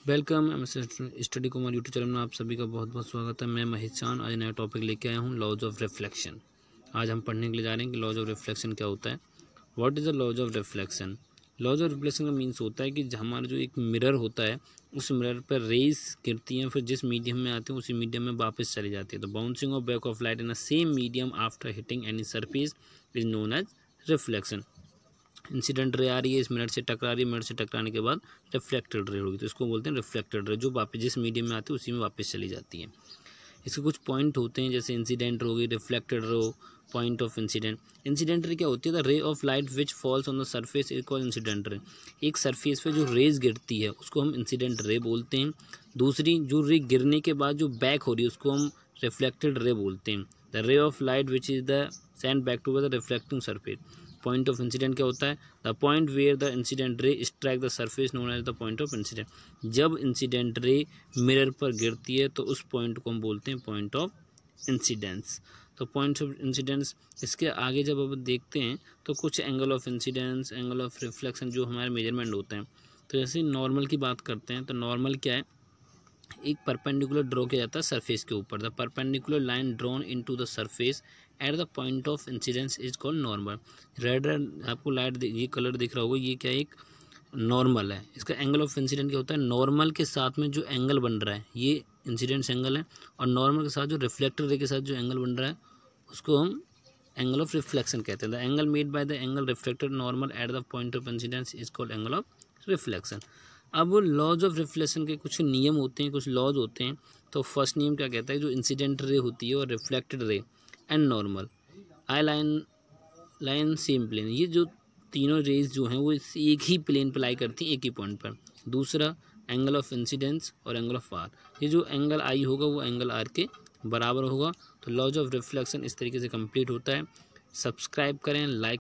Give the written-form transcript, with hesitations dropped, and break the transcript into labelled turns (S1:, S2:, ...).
S1: Welcome M study Kumar YouTube channel में आप सभी का बहुत बहुत स्वागत है। मैं महेश चांद आज नया टॉपिक लेके आया हूँ, लॉज ऑफ रिफ्लेक्शन। आज हम पढ़ने के लिए जा रहे हैं कि लॉज ऑफ रिफ्लेक्शन क्या होता है। What is the laws of reflection. Laws of reflection का मीन्स होता है कि हमारा जो एक मिरर होता है उस मिरर पर रेज गिरती हैं, फिर जिस मीडियम में आती हैं उसी मीडियम में वापस चली जाती है। तो bouncing off back of light in the same medium after hitting any surface is known as reflection. Incident ray आ रही है, इस मिरर से टकरा रही है, मिरर से टकराने के बाद रिफ्लेक्टेड रे होगी, तो इसको बोलते हैं रिफ्लेक्टेड रे, जो वापस जिस मीडियम में आती है उसी में वापस चली जाती है। इसके कुछ पॉइंट होते हैं, जैसे इंसिडेंट रे होगी, reflected ray, point of incident. Incident ray क्या होती है? The ray of light which falls on the surface is called incident ray. एक सरफेस पे जो रेज गिरती है उसको हम इंसिडेंट रे बोलते हैं। दूसरी जो रे गिरने के बाद जो बैक हो रही है उसको हम रिफ्लेक्टेड रे बोलते हैं। The ray of light which is the send back to the reflecting surface. Point of incident क्या होता है? The point where the incident ray strike the surface known as the point of incident. जब incident ray mirror पर गिरती है तो उस point को हम बोलते हैं पॉइंट ऑफ इंसिडेंस। तो पॉइंट ऑफ इंसिडेंस, इसके आगे जब अब देखते हैं तो कुछ angle of incidence, angle of reflection जो हमारे मेजरमेंट होते हैं। तो जैसे नॉर्मल की बात करते हैं तो नॉर्मल क्या है? एक परपेंडिकुलर ड्रॉ किया जाता है सरफेस के ऊपर। The perpendicular line drawn into the surface at the point of incidence is called normal. Red आपको लाइट ये कलर दिख रहा होगा, ये क्या एक नॉर्मल है। इसका एंगल ऑफ इंसिडेंट क्या होता है? नॉर्मल के साथ में जो एंगल बन रहा है ये इंसिडेंस एंगल है, और नॉर्मल के साथ जो रिफ्लेक्टर रे के साथ जो एंगल बन रहा है उसको हम एंगल ऑफ रिफ्लेक्शन कहते हैं। The angle made by the angle reflected normal at the point of incidence is called angle of reflection. अब लॉज ऑफ रिफ्लेक्शन के कुछ नियम होते हैं, कुछ लॉज होते हैं। तो फर्स्ट नियम क्या कहता है? जो इंसिडेंट रे होती है और reflected ray and normal I line same plane, ये जो तीनों रेज जो हैं वो एक ही प्लेन पर लाई करती हैं, एक ही पॉइंट पर। दूसरा एंगल ऑफ इंसिडेंस और एंगल ऑफ आर, ये जो एंगल आई होगा वो एंगल आर के बराबर होगा। तो लॉज ऑफ रिफ्लेक्शन इस तरीके से कंप्लीट होता है। सब्सक्राइब करें, लाइक